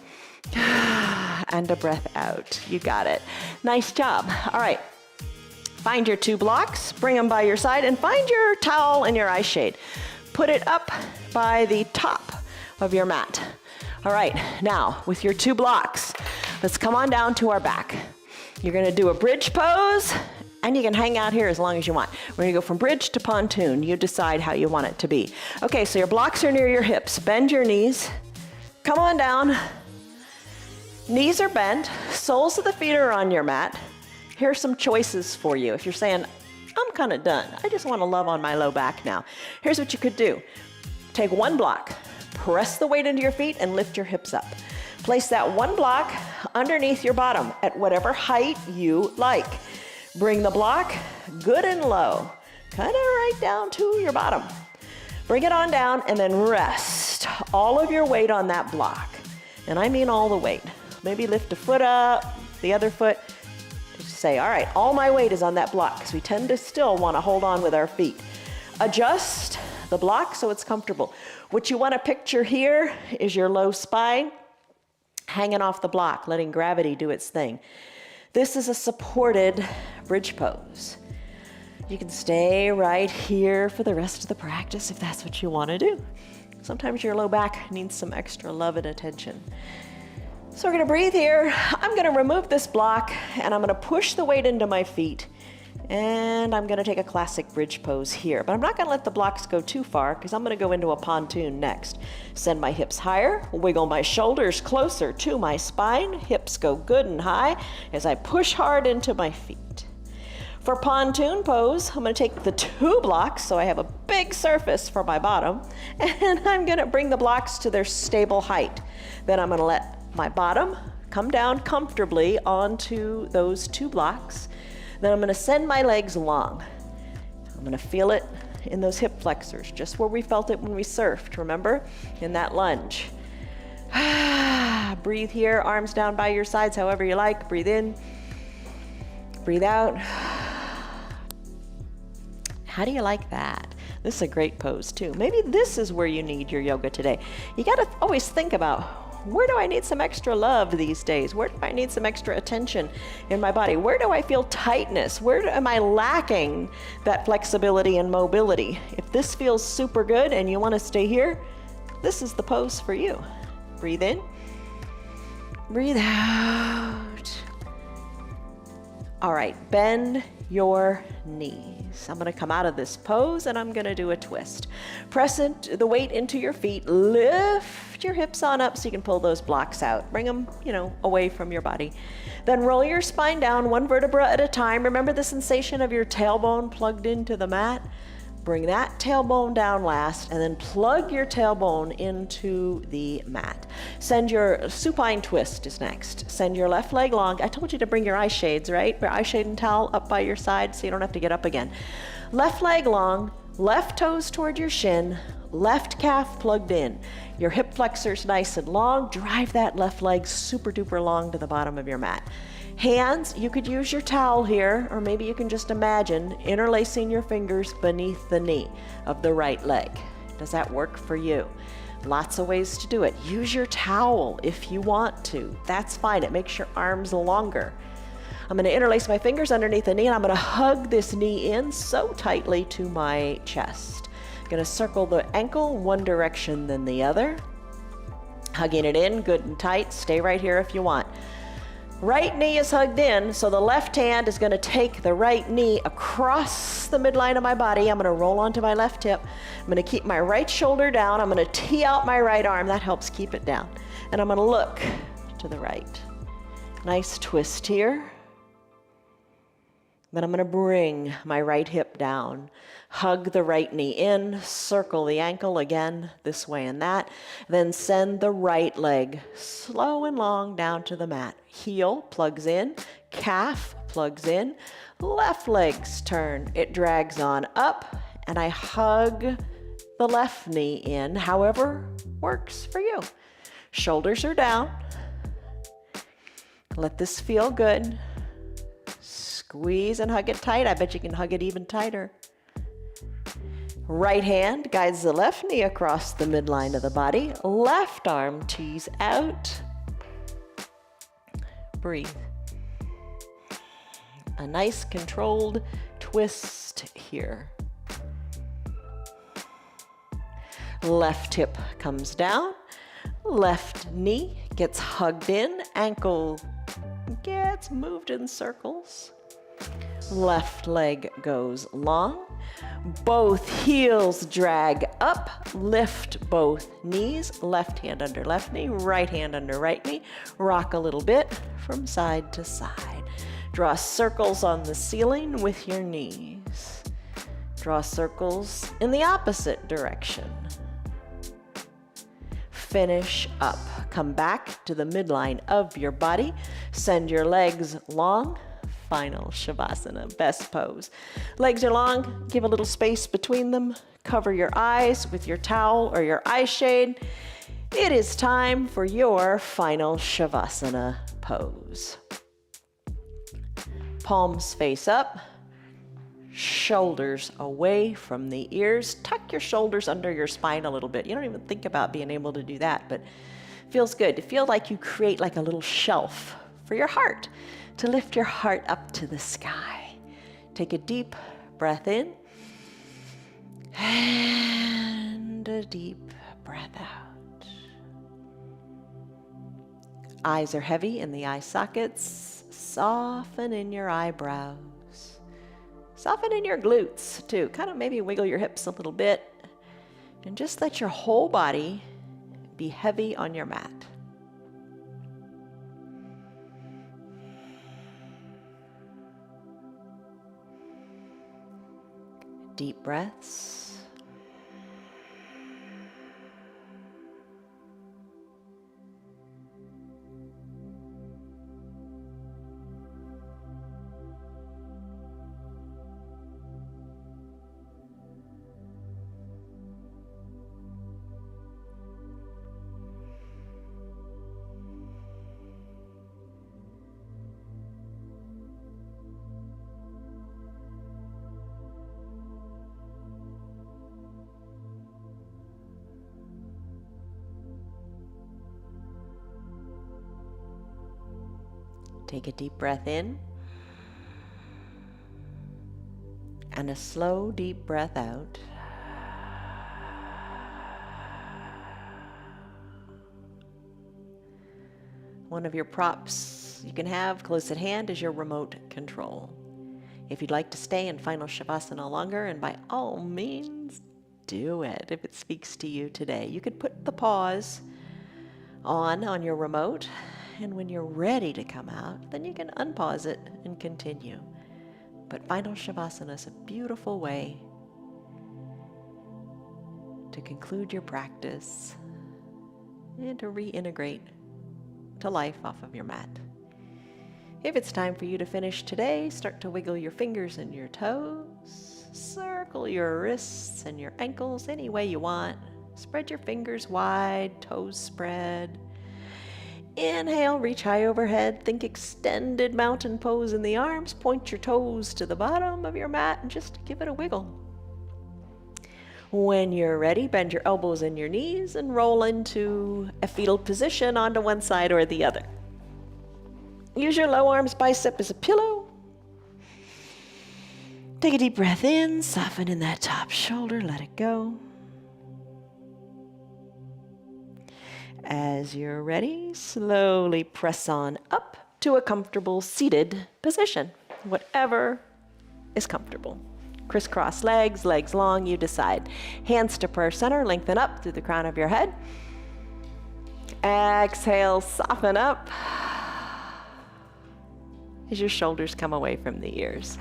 And a breath out. You got it. Nice job. All right. Find your two blocks, bring them by your side, and find your towel and your eye shade. Put it up by the top of your mat. All right. Now, with your two blocks, let's come on down to our back. You're going to do a bridge pose, and you can hang out here as long as you want. We're going to go from bridge to pontoon. You decide how you want it to be. Okay, so your blocks are near your hips. Bend your knees. Come on down. Knees are bent, soles of the feet are on your mat. Here's some choices for you. If you're saying, I'm kind of done, I just want to love on my low back now. Here's what you could do. Take one block, press the weight into your feet and lift your hips up. Place that one block underneath your bottom at whatever height you like. Bring the block good and low, kind of right down to your bottom. Bring it on down and then rest all of your weight on that block. And I mean all the weight. Maybe lift a foot up, the other foot. Just say, all right, all my weight is on that block because we tend to still want to hold on with our feet. Adjust the block so it's comfortable. What you want to picture here is your low spine hanging off the block, letting gravity do its thing. This is a supported bridge pose. You can stay right here for the rest of the practice if that's what you want to do. Sometimes your low back needs some extra love and attention. So we're going to breathe here. I'm going to remove this block and I'm going to push the weight into my feet. And I'm gonna take a classic bridge pose here, but I'm not gonna let the blocks go too far because I'm gonna go into a pontoon next. Send my hips higher, wiggle my shoulders closer to my spine, hips go good and high as I push hard into my feet. For pontoon pose, I'm gonna take the 2 blocks so I have a big surface for my bottom, and I'm gonna bring the blocks to their stable height. Then I'm gonna let my bottom come down comfortably onto those 2 blocks. Then I'm gonna send my legs long. I'm gonna feel it in those hip flexors, just where we felt it when we surfed, remember? In that lunge. Breathe here, arms down by your sides, however you like. Breathe in, breathe out. How do you like that? This is a great pose too. Maybe this is where you need your yoga today. You gotta always think about, where do I need some extra love these days? Where do I need some extra attention in my body? Where do I feel tightness? Where am I lacking that flexibility and mobility? If this feels super good and you want to stay here, this is the pose for you. Breathe in, breathe out. All right, bend your knees. I'm gonna come out of this pose and I'm gonna do a twist. Press the weight into your feet, lift your hips on up so you can pull those blocks out. Bring them, away from your body. Then roll your spine down 1 vertebra at a time. Remember the sensation of your tailbone plugged into the mat? Bring that tailbone down last and then plug your tailbone into the mat. Send your supine twist is next. Send your left leg long. I told you to bring your eye shades, right? Your eye shade and towel up by your side so you don't have to get up again. Left leg long, left toes toward your shin, left calf plugged in. Your hip flexors nice and long. Drive that left leg super duper long to the bottom of your mat. Hands, you could use your towel here, or maybe you can just imagine interlacing your fingers beneath the knee of the right leg. Does that work for you? Lots of ways to do it. Use your towel if you want to. That's fine. It makes your arms longer. I'm going to interlace my fingers underneath the knee, and I'm going to hug this knee in so tightly to my chest. I'm going to circle the ankle one direction then the other. Hugging it in good and tight. Stay right here if you want. Right knee is hugged in, so the left hand is going to take the right knee across the midline of my body. I'm going to roll onto my left hip. I'm going to keep my right shoulder down. I'm going to tee out my right arm. That helps keep it down. And I'm going to look to the right. Nice twist here. Then I'm going to bring my right hip down. Hug the right knee in, circle the ankle again, this way and that. Then send the right leg slow and long down to the mat. Heel plugs in, calf plugs in, left legs turn. It drags on up, and I hug the left knee in, however works for you. Shoulders are down. Let this feel good. Squeeze and hug it tight. I bet you can hug it even tighter. Right hand guides the left knee across the midline of the body. Left arm tees out. Breathe. A nice controlled twist here. Left hip comes down. Left knee gets hugged in. Ankle gets moved in circles. Left leg goes long. Both heels drag up. Lift both knees. Left hand under left knee, right hand under right knee. Rock a little bit from side to side. Draw circles on the ceiling with your knees. Draw circles in the opposite direction. Finish up. Come back to the midline of your body. Send your legs long. Final Shavasana, best pose. Legs are long, give a little space between them. Cover your eyes with your towel or your eye shade. It is time for your final Shavasana pose. Palms face up, shoulders away from the ears. Tuck your shoulders under your spine a little bit. You don't even think about being able to do that, but it feels good. To feel like you create like a little shelf for your heart, to lift your heart up to the sky. Take a deep breath in and a deep breath out. Eyes are heavy in the eye sockets. Soften in your eyebrows. Soften in your glutes too. Kind of maybe wiggle your hips a little bit. And just let your whole body be heavy on your mat. Deep breaths. Take a deep breath in and a slow, deep breath out. One of your props you can have close at hand is your remote control. If you'd like to stay in Final Shavasana longer, and by all means, do it if it speaks to you today. You could put the pause on your remote, and when you're ready to come out, then you can unpause it and continue. But Final Shavasana is a beautiful way to conclude your practice and to reintegrate to life off of your mat. If it's time for you to finish today, start to wiggle your fingers and your toes. Circle your wrists and your ankles any way you want. Spread your fingers wide, toes spread. Inhale, reach high overhead. Think extended mountain pose in the arms. Point your toes to the bottom of your mat and just give it a wiggle. When you're ready, bend your elbows and your knees and roll into a fetal position onto one side or the other. Use your low arms bicep as a pillow. Take a deep breath in, soften in that top shoulder, let it go. As you're ready, slowly press on up to a comfortable seated position, whatever is comfortable. Crisscross legs, legs long, you decide. Hands to prayer center, lengthen up through the crown of your head. Exhale, soften up as your shoulders come away from the ears.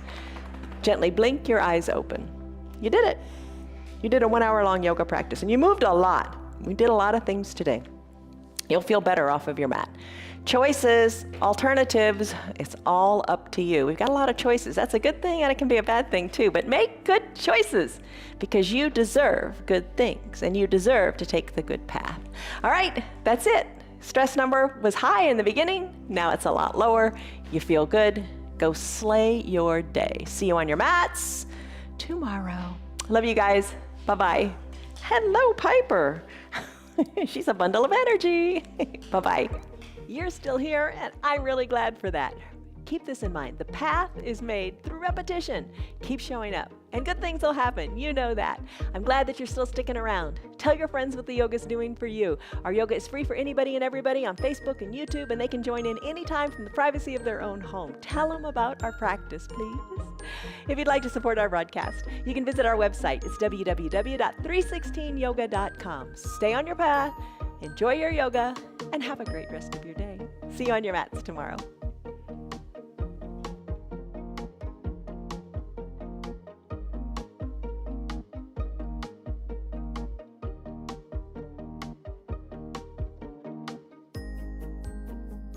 Gently blink your eyes open. You did it. You did a 1 hour long yoga practice and you moved a lot. We did a lot of things today. You'll feel better off of your mat. Choices, alternatives, it's all up to you. We've got a lot of choices. That's a good thing and it can be a bad thing too, but make good choices because you deserve good things and you deserve to take the good path. All right, that's it. Stress number was high in the beginning. Now it's a lot lower. You feel good. Go slay your day. See you on your mats tomorrow. Love you guys. Bye-bye. Hello, Piper. She's a bundle of energy. Bye-bye. You're still here, and I'm really glad for that. Keep this in mind. The path is made through repetition. Keep showing up, and good things will happen. You know that. I'm glad that you're still sticking around. Tell your friends what the yoga's doing for you. Our yoga is free for anybody and everybody on Facebook and YouTube, and they can join in anytime from the privacy of their own home. Tell them about our practice, please. If you'd like to support our broadcast, you can visit our website. It's www.316yoga.com. Stay on your path, enjoy your yoga, and have a great rest of your day. See you on your mats tomorrow.